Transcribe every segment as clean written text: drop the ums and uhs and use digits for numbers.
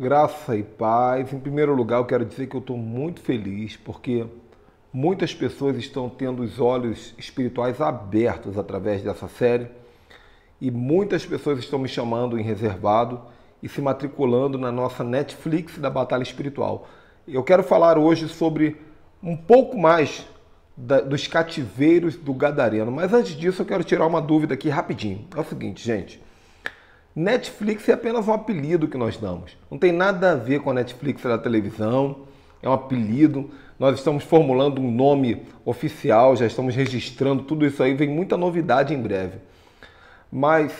Graça e paz. Em primeiro lugar, eu quero dizer que eu estou muito feliz porque muitas pessoas estão tendo os olhos espirituais abertos através dessa série e muitas pessoas estão me chamando em reservado e se matriculando na nossa Netflix da Batalha Espiritual. Eu quero falar hoje sobre um pouco mais dos cativeiros do Gadareno, mas antes disso eu quero tirar uma dúvida aqui rapidinho. É o seguinte, gente. Netflix é apenas um apelido que nós damos. Não tem nada a ver com a Netflix da televisão, é um apelido. Nós estamos formulando um nome oficial, já estamos registrando tudo isso aí, vem muita novidade em breve. Mas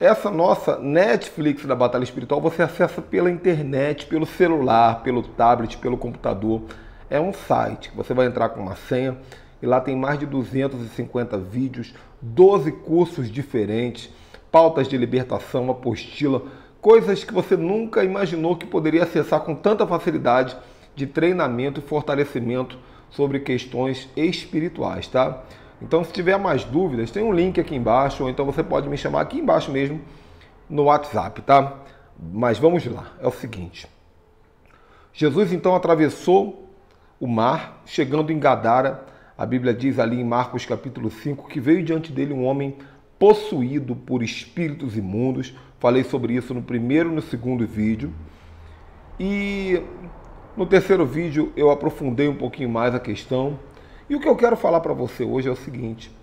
essa nossa Netflix da Batalha Espiritual você acessa pela internet, pelo celular, pelo tablet, pelo computador. É um site que você vai entrar com uma senha e lá tem mais de 250 vídeos, 12 cursos diferentes, pautas de libertação, apostila, coisas que você nunca imaginou que poderia acessar com tanta facilidade, de treinamento e fortalecimento sobre questões espirituais, tá? Então, se tiver mais dúvidas, tem um link aqui embaixo, ou então você pode me chamar aqui embaixo mesmo no WhatsApp, tá? Mas vamos lá, é o seguinte. Jesus então atravessou o mar, chegando em Gadara. A Bíblia diz ali em Marcos capítulo 5 que veio diante dele um homem possuído por espíritos imundos. Falei sobre isso no primeiro e no segundo vídeo. E no terceiro vídeo eu aprofundei um pouquinho mais a questão. E o que eu quero falar para você hoje é o seguinte.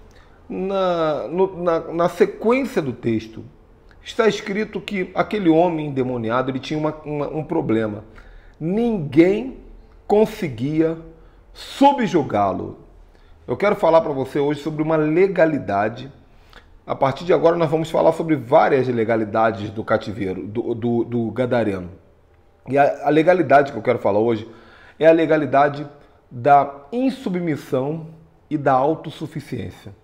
Na sequência do texto, está escrito que aquele homem endemoniado ele tinha um problema. Ninguém conseguia subjugá-lo. Eu quero falar para você hoje sobre uma legalidade. A partir de agora nós vamos falar sobre várias legalidades do cativeiro, do Gadareno. E a legalidade que eu quero falar hoje é a legalidade da insubmissão e da autossuficiência.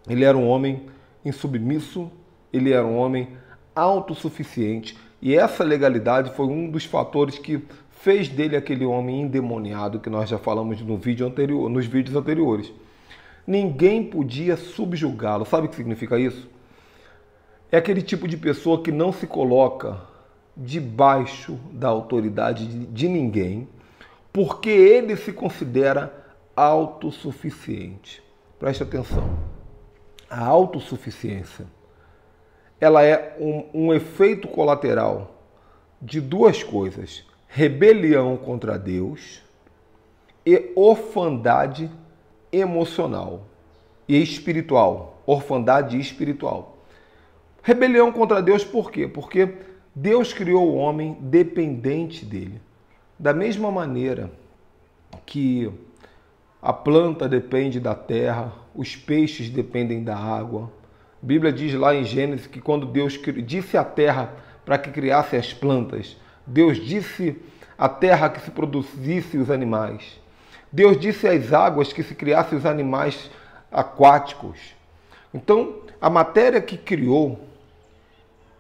Ele era um homem insubmisso, ele era um homem autossuficiente. E essa legalidade foi um dos fatores que fez dele aquele homem endemoniado que nós já falamos no vídeo anterior, nos vídeos anteriores. Ninguém podia subjugá-lo. Sabe o que significa isso? É aquele tipo de pessoa que não se coloca debaixo da autoridade de ninguém, porque ele se considera autossuficiente. Preste atenção. A autossuficiência, ela é um efeito colateral de duas coisas: rebelião contra Deus e orfandade emocional e espiritual. Orfandade espiritual. Rebelião contra Deus por quê? Porque Deus criou o homem dependente dele. Da mesma maneira que a planta depende da terra, os peixes dependem da água. A Bíblia diz lá em Gênesis que quando Deus disse à terra para que criasse as plantas, Deus disse à terra que se produzisse os animais. Deus disse às águas que se criassem os animais aquáticos. Então, a matéria que criou,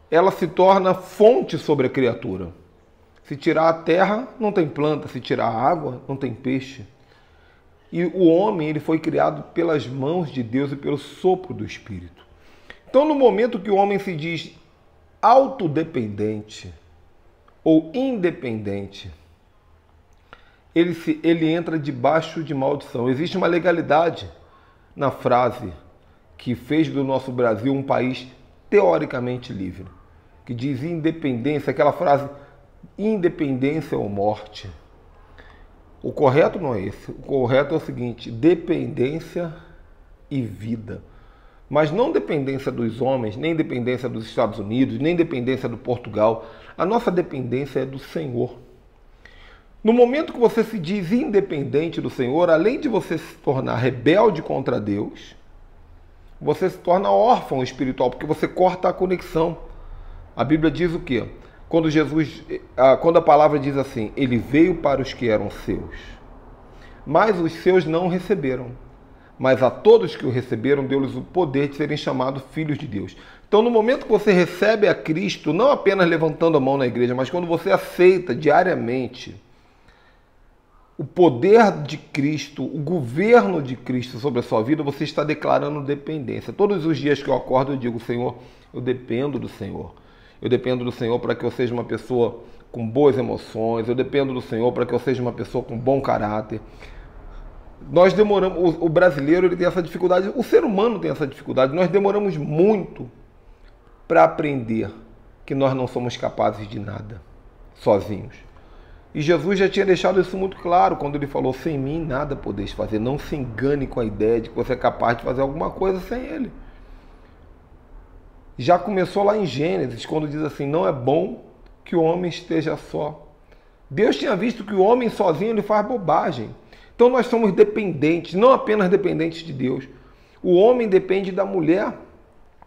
ela se torna fonte sobre a criatura. Se tirar a terra, não tem planta. Se tirar a água, não tem peixe. E o homem ele foi criado pelas mãos de Deus e pelo sopro do Espírito. Então, no momento que o homem se diz autodependente ou independente, ele entra debaixo de maldição. Existe uma legalidade na frase que fez do nosso Brasil um país teoricamente livre, que diz independência, aquela frase independência ou morte. O correto não é esse. O correto é o seguinte: dependência e vida. Mas não dependência dos homens, nem dependência dos Estados Unidos, nem dependência do Portugal. A nossa dependência é do Senhor. No momento que você se diz independente do Senhor, além de você se tornar rebelde contra Deus, você se torna órfão espiritual, porque você corta a conexão. A Bíblia diz o quê? Quando a palavra diz assim, ele veio para os que eram seus, mas os seus não receberam. Mas a todos que o receberam, deu-lhes o poder de serem chamados filhos de Deus. Então, no momento que você recebe a Cristo, não apenas levantando a mão na igreja, mas quando você aceita diariamente o poder de Cristo, o governo de Cristo sobre a sua vida, você está declarando dependência. Todos os dias que eu acordo, eu digo, Senhor, eu dependo do Senhor. Eu dependo do Senhor para que eu seja uma pessoa com boas emoções, eu dependo do Senhor para que eu seja uma pessoa com bom caráter. Nós demoramos, o brasileiro ele tem essa dificuldade, o ser humano tem essa dificuldade, nós demoramos muito para aprender que nós não somos capazes de nada, sozinhos. E Jesus já tinha deixado isso muito claro quando ele falou, sem mim nada podeis fazer, não se engane com a ideia de que você é capaz de fazer alguma coisa sem ele. Já começou lá em Gênesis, quando diz assim, não é bom que o homem esteja só. Deus tinha visto que o homem sozinho ele faz bobagem. Então nós somos dependentes, não apenas dependentes de Deus. O homem depende da mulher,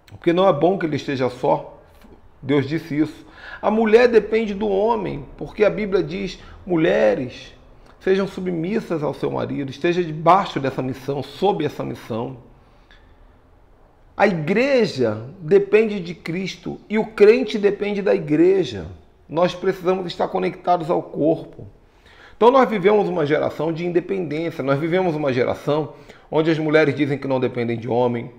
porque não é bom que ele esteja só. Deus disse isso. A mulher depende do homem, porque a Bíblia diz, mulheres, sejam submissas ao seu marido, esteja debaixo dessa missão, sob essa missão. A igreja depende de Cristo e o crente depende da igreja. Nós precisamos estar conectados ao corpo. Então nós vivemos uma geração de independência, nós vivemos uma geração onde as mulheres dizem que não dependem de homem,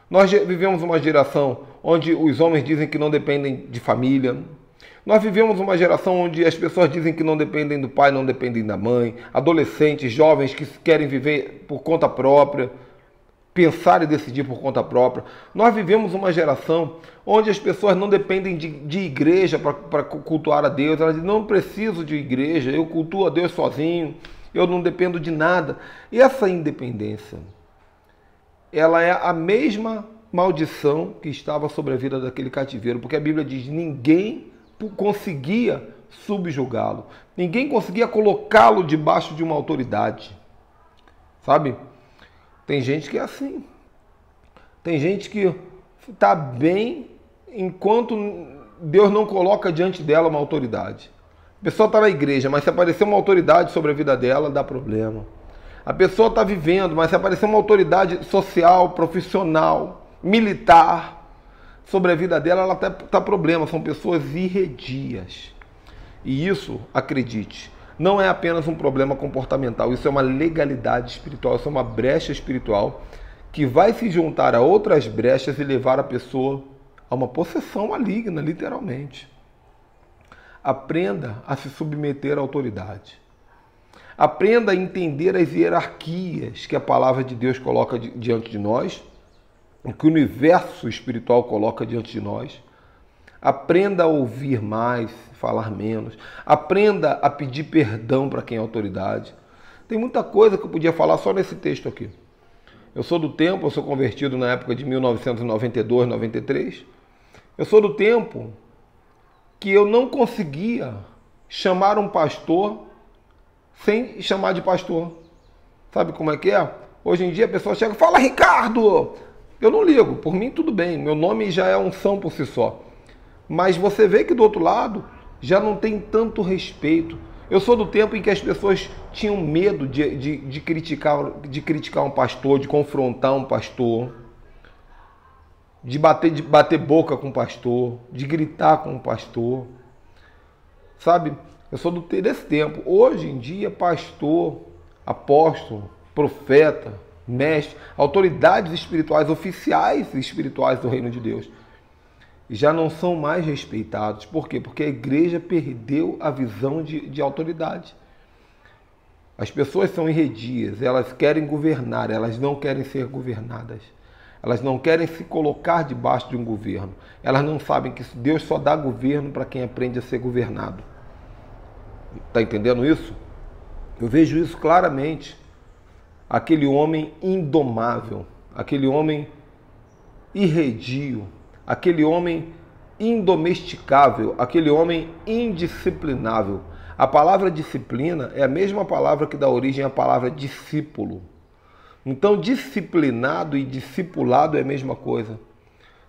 nós vivemos uma geração onde os homens dizem que não dependem de família, nós vivemos uma geração onde as pessoas dizem que não dependem do pai, não dependem da mãe, adolescentes, jovens que querem viver por conta própria, pensar e decidir por conta própria. Nós vivemos uma geração onde as pessoas não dependem de igreja para cultuar a Deus. Elas dizem, não preciso de igreja, eu cultuo a Deus sozinho, eu não dependo de nada. E essa independência, ela é a mesma maldição que estava sobre a vida daquele cativeiro, porque a Bíblia diz, ninguém conseguia subjugá-lo, ninguém conseguia colocá-lo debaixo de uma autoridade, sabe? Tem gente que é assim. Tem gente que está bem enquanto Deus não coloca diante dela uma autoridade. A pessoa está na igreja, mas se aparecer uma autoridade sobre a vida dela, dá problema. A pessoa está vivendo, mas se aparecer uma autoridade social, profissional, militar sobre a vida dela, ela está problema. São pessoas irredias. E isso, acredite, não é apenas um problema comportamental, isso é uma legalidade espiritual, isso é uma brecha espiritual que vai se juntar a outras brechas e levar a pessoa a uma possessão maligna, literalmente. Aprenda a se submeter à autoridade. Aprenda a entender as hierarquias que a palavra de Deus coloca diante de nós, que o universo espiritual coloca diante de nós. Aprenda a ouvir mais, falar menos. Aprenda a pedir perdão para quem é autoridade. Tem muita coisa que eu podia falar só nesse texto aqui. Eu sou do tempo, eu sou convertido na época de 1992, 93. Eu sou do tempo que eu não conseguia chamar um pastor sem chamar de pastor. Sabe como é que é? Hoje em dia a pessoa chega e fala, Ricardo! Eu não ligo, por mim tudo bem, meu nome já é unção por si só. Mas você vê que do outro lado já não tem tanto respeito. Eu sou do tempo em que as pessoas tinham medo de criticar um pastor, de confrontar um pastor, de bater boca com um pastor, de gritar com um pastor. Sabe? Eu sou desse tempo. Hoje em dia, pastor, apóstolo, profeta, mestre, autoridades espirituais, oficiais espirituais do reino de Deus, já não são mais respeitados. Por quê? Porque a igreja perdeu a visão de autoridade. As pessoas são irredias, elas querem governar, elas não querem ser governadas. Elas não querem se colocar debaixo de um governo. Elas não sabem que Deus só dá governo para quem aprende a ser governado. Está entendendo isso? Eu vejo isso claramente. Aquele homem indomável, aquele homem irredio, aquele homem indomesticável, aquele homem indisciplinável. A palavra disciplina é a mesma palavra que dá origem à palavra discípulo. Então, disciplinado e discipulado é a mesma coisa.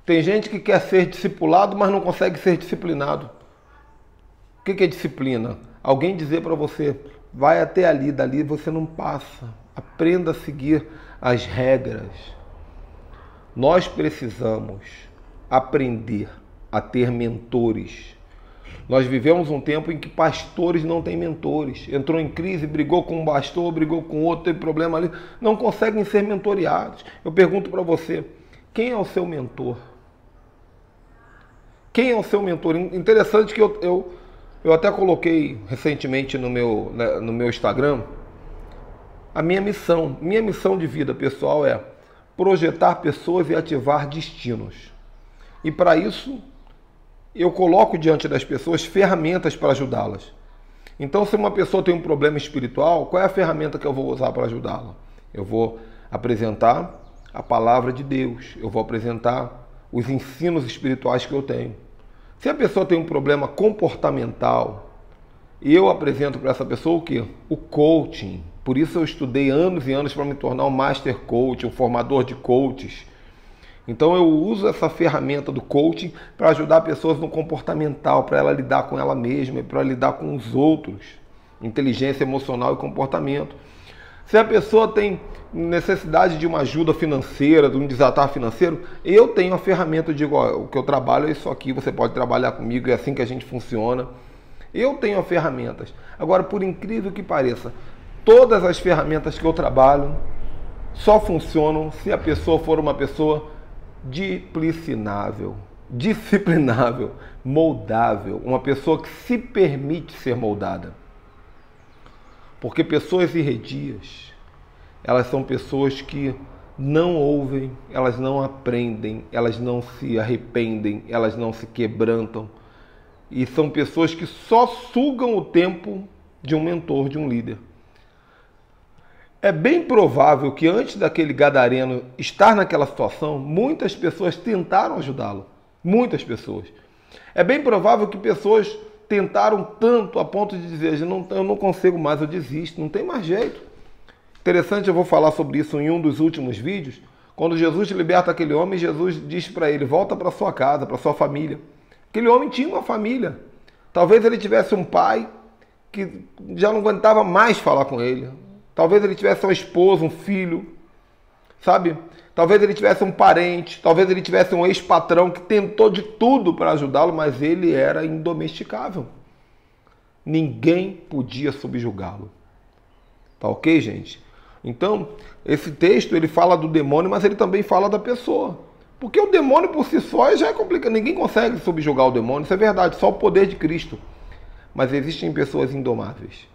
Tem gente que quer ser discipulado, mas não consegue ser disciplinado. O que é disciplina? Alguém dizer para você, vai até ali, dali você não passa. Aprenda a seguir as regras. Nós precisamos aprender a ter mentores. Nós vivemos um tempo em que pastores não têm mentores. Entrou em crise, brigou com um pastor, brigou com outro, teve problema ali. Não conseguem ser mentoreados. Eu pergunto para você, quem é o seu mentor? Quem é o seu mentor? Interessante que eu Eu até coloquei recentemente no meu Instagram a minha missão. Minha missão de vida pessoal é projetar pessoas e ativar destinos. E para isso, eu coloco diante das pessoas ferramentas para ajudá-las. Então, se uma pessoa tem um problema espiritual, qual é a ferramenta que eu vou usar para ajudá-la? Eu vou apresentar a palavra de Deus, eu vou apresentar os ensinos espirituais que eu tenho. Se a pessoa tem um problema comportamental, eu apresento para essa pessoa o quê? O coaching. Por isso eu estudei anos e anos para me tornar um master coach, um formador de coaches. Então eu uso essa ferramenta do coaching para ajudar pessoas no comportamental, para ela lidar com ela mesma, para lidar com os outros. Inteligência emocional e comportamento. Se a pessoa tem necessidade de uma ajuda financeira, de um desatar financeiro, eu tenho a ferramenta, eu digo, ó, o que eu trabalho é isso aqui, você pode trabalhar comigo, é assim que a gente funciona. Eu tenho as ferramentas. Agora, por incrível que pareça, todas as ferramentas que eu trabalho só funcionam se a pessoa for uma pessoa disciplinável, moldável, uma pessoa que se permite ser moldada. Porque pessoas irredias, elas são pessoas que não ouvem, elas não aprendem, elas não se arrependem, elas não se quebrantam. E são pessoas que só sugam o tempo de um mentor, de um líder. É bem provável que antes daquele gadareno estar naquela situação, muitas pessoas tentaram ajudá-lo. Muitas pessoas. É bem provável que pessoas tentaram tanto a ponto de dizer, eu não consigo mais, eu desisto, não tem mais jeito. Interessante, eu vou falar sobre isso em um dos últimos vídeos. Quando Jesus liberta aquele homem, Jesus diz para ele, volta para sua casa, para sua família. Aquele homem tinha uma família. Talvez ele tivesse um pai que já não aguentava mais falar com ele. Talvez ele tivesse uma esposa, um filho, sabe? Talvez ele tivesse um parente, talvez ele tivesse um ex-patrão que tentou de tudo para ajudá-lo, mas ele era indomesticável. Ninguém podia subjugá-lo. Tá ok, gente? Então, esse texto ele fala do demônio, mas ele também fala da pessoa. Porque o demônio por si só já é complicado. Ninguém consegue subjugar o demônio, isso é verdade, só o poder de Cristo. Mas existem pessoas indomáveis.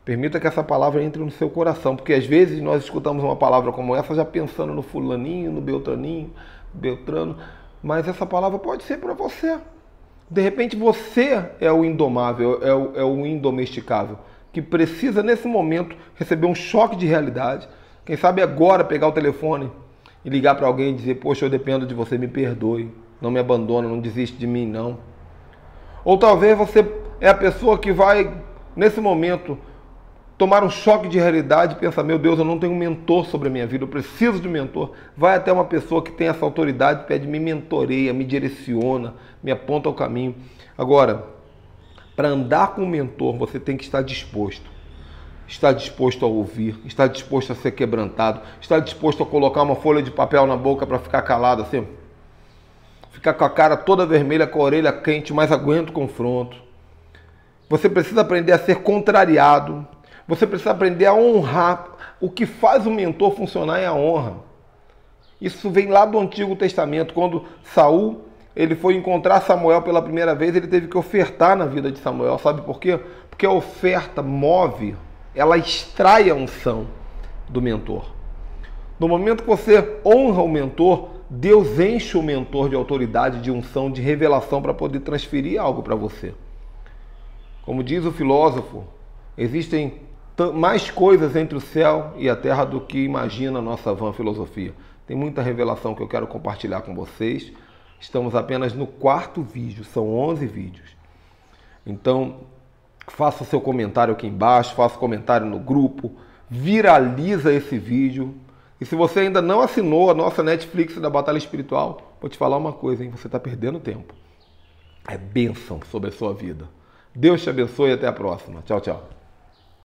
Permita que essa palavra entre no seu coração, porque às vezes nós escutamos uma palavra como essa já pensando no fulaninho, no beltrano, mas essa palavra pode ser para você. De repente você é o indomável, é o indomesticável, que precisa nesse momento receber um choque de realidade. Quem sabe agora pegar o telefone e ligar para alguém e dizer, poxa, eu dependo de você, me perdoe, não me abandona, não desiste de mim, não. Ou talvez você é a pessoa que vai, nesse momento, tomar um choque de realidade e pensar, meu Deus, eu não tenho um mentor sobre a minha vida, eu preciso de um mentor. Vai até uma pessoa que tem essa autoridade, pede, me mentoreia, me direciona, me aponta o caminho. Agora, para andar com um mentor, você tem que estar disposto. Estar disposto a ouvir, estar disposto a ser quebrantado, estar disposto a colocar uma folha de papel na boca para ficar calado assim. Ficar com a cara toda vermelha, com a orelha quente, mas aguenta o confronto. Você precisa aprender a ser contrariado. Você precisa aprender a honrar. O que faz o mentor funcionar é a honra. Isso vem lá do Antigo Testamento. Quando Saul ele foi encontrar Samuel pela primeira vez, ele teve que ofertar na vida de Samuel. Sabe por quê? Porque a oferta move, ela extrai a unção do mentor. No momento que você honra o mentor, Deus enche o mentor de autoridade, de unção, de revelação para poder transferir algo para você. Como diz o filósofo, existem mais coisas entre o céu e a terra do que imagina a nossa vã filosofia. Tem muita revelação que eu quero compartilhar com vocês. Estamos apenas no 4º vídeo, são 11 vídeos. Então, faça o seu comentário aqui embaixo, faça comentário no grupo, viraliza esse vídeo. E se você ainda não assinou a nossa Netflix da Batalha Espiritual, vou te falar uma coisa, hein? Você está perdendo tempo. É bênção sobre a sua vida. Deus te abençoe e até a próxima. Tchau, tchau.